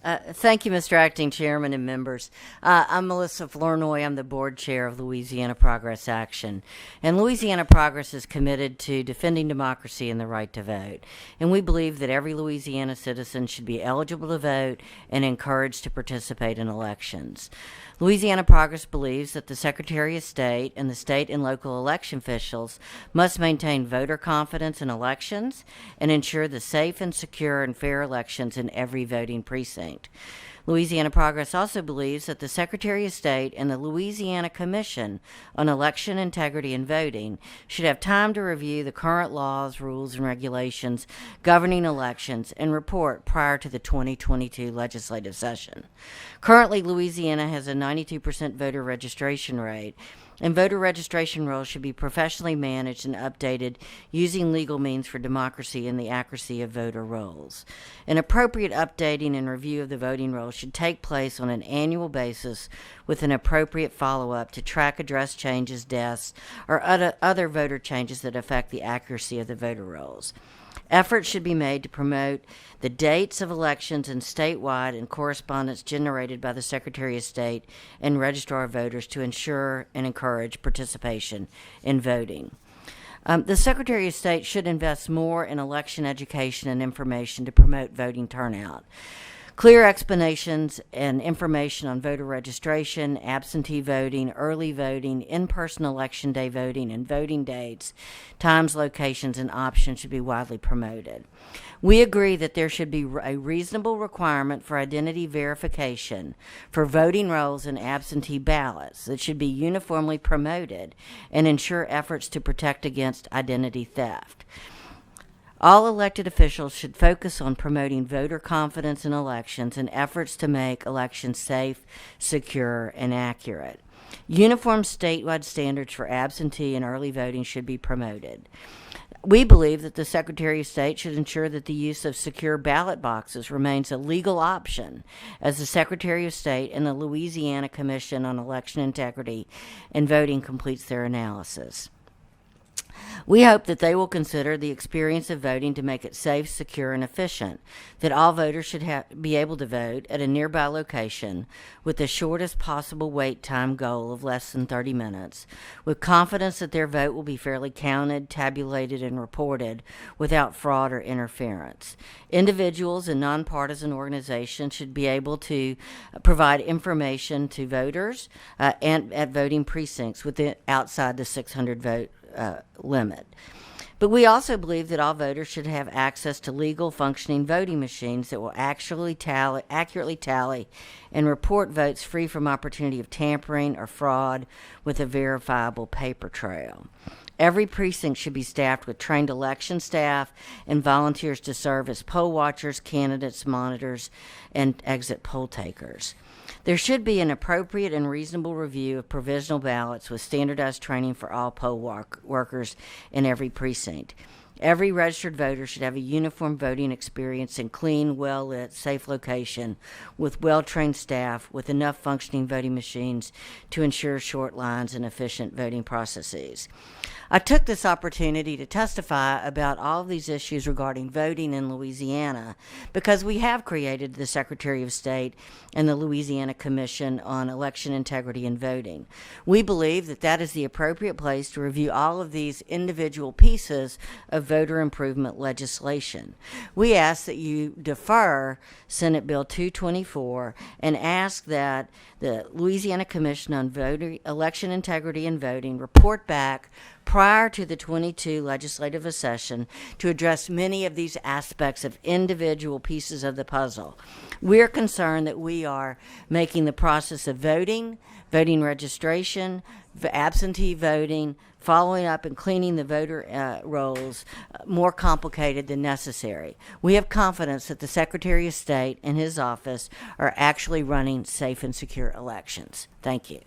Thank you, Mr. Acting Chairman and members. I'm Melissa Flournoy. I'm the board chair of Louisiana Progress Action. And Louisiana Progress is committed to defending democracy and the right to vote. And we believe that every Louisiana citizen should be eligible to vote and encouraged to participate in elections. Louisiana Progress believes that the Secretary of State and the state and local election officials must maintain voter confidence in elections and ensure the safe and secure and fair elections in every voting precinct. Louisiana Progress also believes that the Secretary of State and the Louisiana Commission on Election Integrity and Voting should have time to review the current laws, rules, and regulations governing elections and report prior to the 2022 legislative session. Currently, Louisiana has a 92% voter registration rate, and voter registration rolls should be professionally managed and updated using legal means for democracy and the accuracy of voter rolls. An appropriate updating and review of the voting rolls should take place on an annual basis with an appropriate follow-up to track address changes, deaths, or other voter changes that affect the accuracy of the voter rolls. Efforts should be made to promote the dates of elections and statewide and correspondence generated by the Secretary of State and Registrar of Voters to ensure and encourage participation in voting. The Secretary of State should invest more in election education and information to promote voting turnout. Clear explanations and information on voter registration, absentee voting, early voting, in-person election day voting, and voting dates, times, locations, and options should be widely promoted. We agree that there should be a reasonable requirement for identity verification for voting rolls and absentee ballots that should be uniformly promoted and ensure efforts to protect against identity theft. All elected officials should focus on promoting voter confidence in elections and efforts to make elections safe, secure, and accurate. Uniform statewide standards for absentee and early voting should be promoted. We believe that the Secretary of State should ensure that the use of secure ballot boxes remains a legal option as the Secretary of State and the Louisiana Commission on Election Integrity and Voting completes their analysis. We hope that they will consider the experience of voting to make it safe, secure, and efficient, that all voters should be able to vote at a nearby location with the shortest possible wait time goal of less than 30 minutes, with confidence that their vote will be fairly counted, tabulated, and reported without fraud or interference. Individuals and nonpartisan organizations should be able to provide information to voters and at voting precincts outside the 600 vote limit. But we also believe that all voters should have access to legal functioning voting machines that will accurately tally and report votes free from opportunity of tampering or fraud with a verifiable paper trail. Every precinct should be staffed with trained election staff and volunteers to serve as poll watchers, candidates, monitors, and exit poll takers. There should be an appropriate and reasonable review of provisional ballots with standardized training for all poll workers in every precinct. Every registered voter should have a uniform voting experience in clean, well-lit, safe location with well-trained staff with enough functioning voting machines to ensure short lines and efficient voting processes. I took this opportunity to testify about all of these issues regarding voting in Louisiana because we have created the Secretary of State and the Louisiana Commission on Election Integrity and Voting. We believe that that is the appropriate place to review all of these individual pieces of voter improvement legislation. We ask that you defer Senate Bill 224 and ask that the Louisiana Commission on Election Integrity and Voting report back prior to the 22 legislative session to address many of these aspects of individual pieces of the puzzle. We're concerned that we are making the process of voting registration, absentee voting, following up and cleaning the voter rolls more complicated than necessary. We have confidence that the Secretary of State and his office are actually running safe and secure elections. Thank you.